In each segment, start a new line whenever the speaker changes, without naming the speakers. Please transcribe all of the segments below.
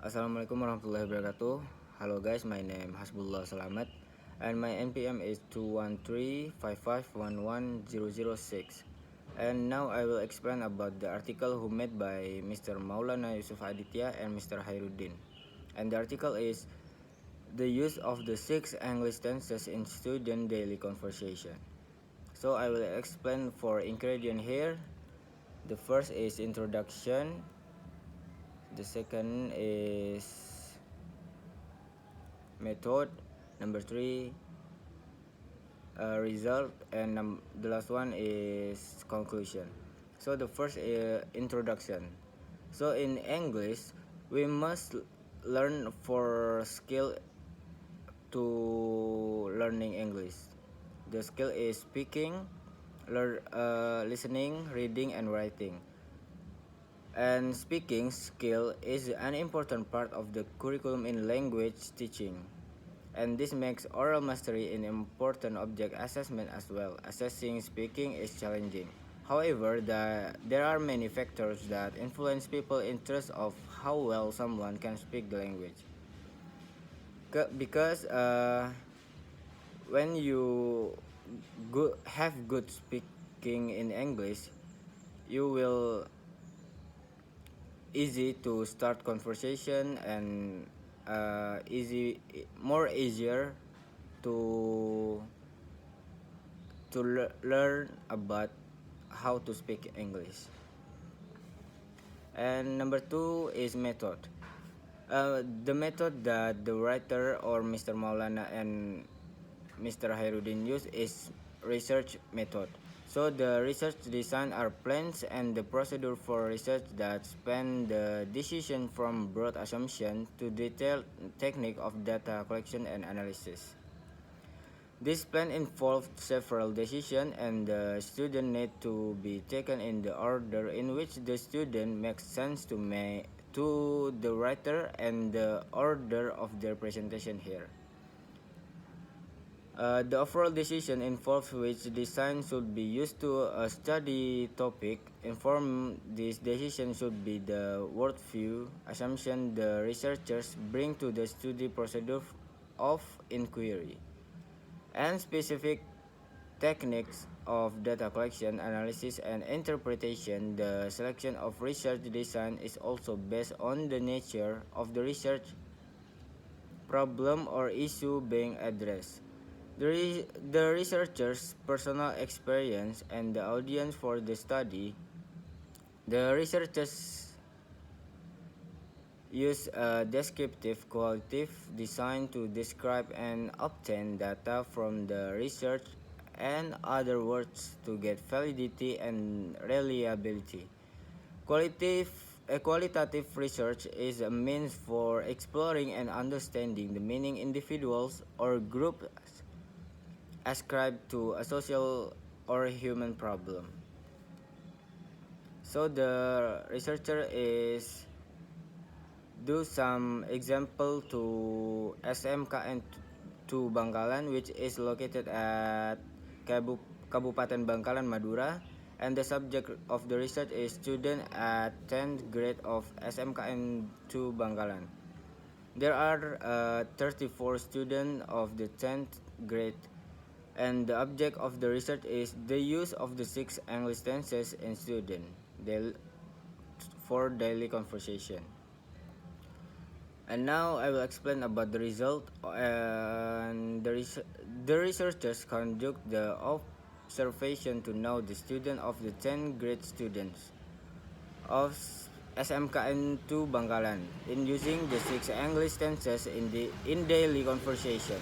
Assalamualaikum warahmatullahi wabarakatuh. Hello guys, my name Hasbullah Slamet and my NPM is 21355111006. And now I will explain about the article who made by Mr. Maulana Yusuf Aditya and Mr. Hairuddin. And the article is the use of the 6 English tenses in student daily conversation. So I will explain 4 ingredients here. The first is introduction. The second is method. Number 3 result, and the last one is conclusion. So the first introduction. So in English we must learn for skill to learning English. The skill is speaking, listening, reading, and writing. And speaking skill is an important part of the curriculum in language teaching. And this makes oral mastery an important object assessment as well. Assessing speaking is challenging. However, there are many factors that influence people's interest of how well someone can speak the language. Because when you have good speaking in English, you will easy to start conversation and more easier to learn about how to speak English. And number 2 is method. The method that the writer or Mr. Maulana and Mr. Hairuddin use is research method. So the research design are plans and the procedure for research that span the decision from broad assumption to detailed technique of data collection and analysis. This plan involved several decisions, and the student need to be taken in the order in which the student makes sense to the writer and the order of their presentation here. The overall decision involves which design should be used to a study topic. Inform this decision should be the worldview assumption the researchers bring to the study procedure of inquiry, and specific techniques of data collection, analysis, and interpretation. The selection of research design is also based on the nature of the research problem or issue being addressed, the researcher's personal experience, and the audience for the study. The researchers use a descriptive qualitative design to describe and obtain data from the research, and other words to get validity and reliability. Qualitative research is a means for exploring and understanding the meaning individuals or groups ascribe to a social or human problem. So the researcher is do some example to SMKN 2 Bangkalan, which is located at Kabupaten Bangkalan, Madura, and the subject of the research is student at 10th grade of SMKN 2 Bangkalan. There are 34 students of the 10th grade, and the object of the research is the use of the 6 English tenses in student for daily conversation. And now I will explain about the result. And the researchers conduct the observation to know the student of the 10th grade students of SMKN 2 Bangkalan in using the 6 English tenses in daily conversation.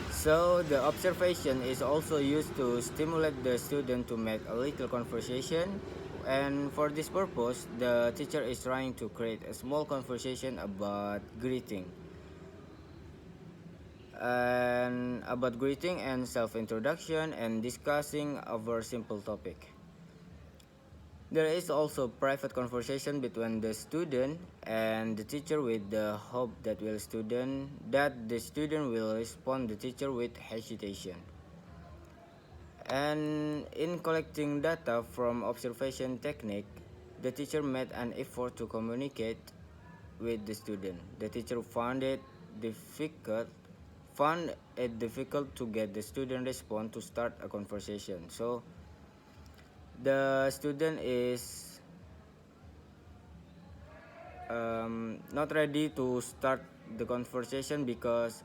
So the observation is also used to stimulate the student to make a little conversation, and for this purpose the teacher is trying to create a small conversation about greeting and self-introduction and discussing over simple topic. There is also private conversation between the student and the teacher with the hope that the student will respond the teacher with hesitation. And in collecting data from observation technique, The teacher made an effort to communicate with the student. The teacher difficult found it difficult to get the student respond to start a conversation. So the student is not ready to start the conversation because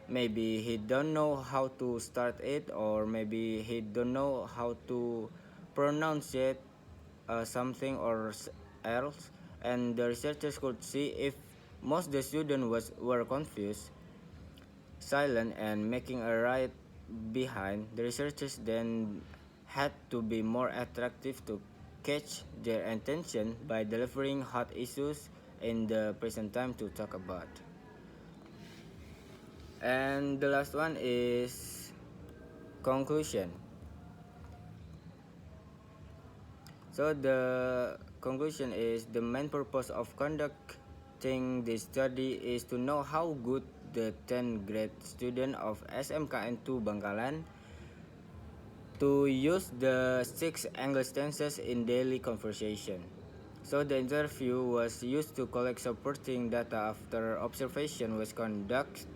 maybe he don't know how to start it, or maybe he don't know how to pronounce it, something or else. And the researchers could see if most the student were confused, silent, and making a right behind. The researchers then had to be more attractive to catch their attention by delivering hot issues in the present time to talk about. And the last one is conclusion. So the conclusion is the main purpose of conducting this study is to know how good the 10th grade student of SMKN2 Bangkalan to use the 6 English tenses in daily conversation. So the interview was used to collect supporting data after observation was conducted.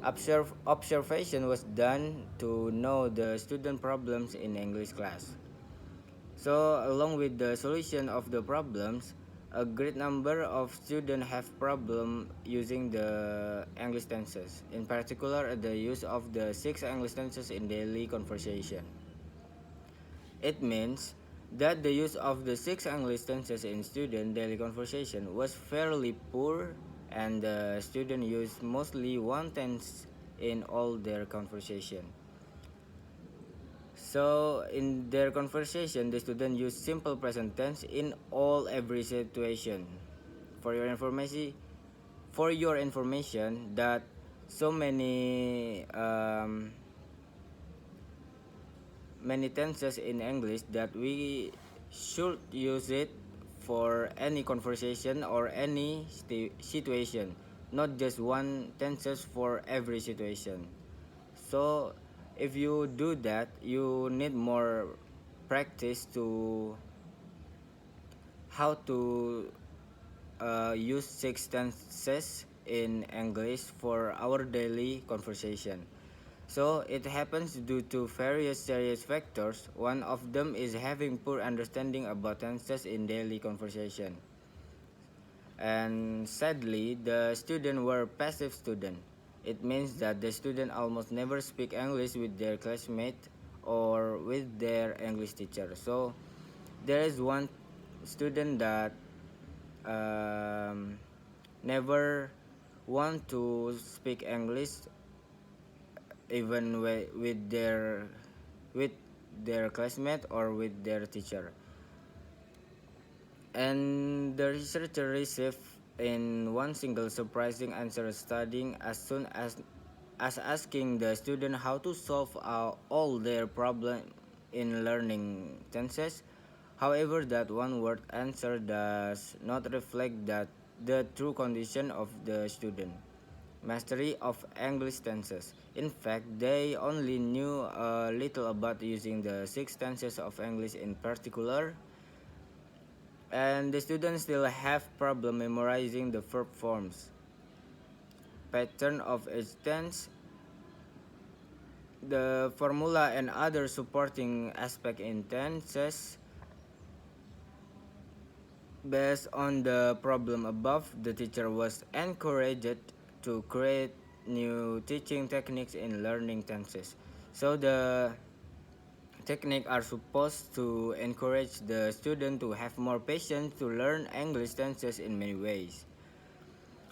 Observation was done to know the student problems in English class. So along with the solution of the problems, a great number of students have problem using the English tenses. In particular, the use of the 6 English tenses in daily conversation. It means that the use of the 6 English tenses in student daily conversation was fairly poor, and the student used mostly one tense in all their conversation. So in their conversation, the student use simple present tense in all every situation. For your information, that so many tenses in English that we should use it for any conversation or any situation, not just one tenses for every situation. So if you do that, you need more practice to how to use 6 tenses in English for our daily conversation. So it happens due to various serious factors. One of them is having poor understanding about tenses in daily conversation. And sadly, the students were passive students. It means that the student almost never speak English with their classmate or with their English teacher. So there is one student that never want to speak English even with their classmate or with their teacher. And the researcher received in one single surprising answer studying as soon as asking the student how to solve all their problem in learning tenses. However, that one word answer does not reflect that the true condition of the student. Mastery of English tenses. In fact, they only knew a little about using the 6 tenses of English in particular, and the students still have problem memorizing the verb forms, pattern of each tense, the formula, and other supporting aspect in tenses. Based on the problem above, the teacher was encouraged to create new teaching techniques in learning tenses. So the techniques are supposed to encourage the student to have more patience to learn English tenses in many ways.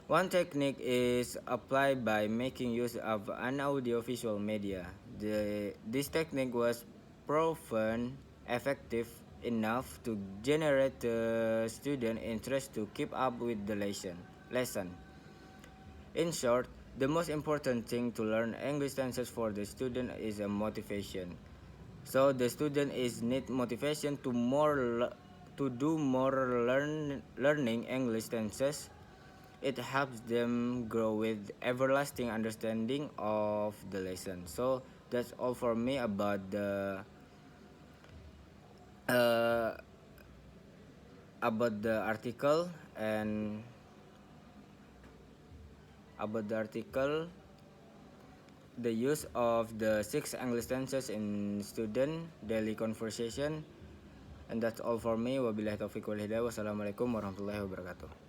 One technique is applied by making use of an audiovisual media. This technique was proven effective enough to generate the student interest to keep up with the lesson. In short, the most important thing to learn English tenses for the student is a motivation. So the student is need motivation to do more learning English tenses. It helps them grow with everlasting understanding of the lesson. So that's all for me about the uh, about the article and about the article, the use of the 6 English tenses in student daily conversation. And that's all for me. Wabillahi taufiq wal hidayah. Wassalamualaikum warahmatullahi wabarakatuh.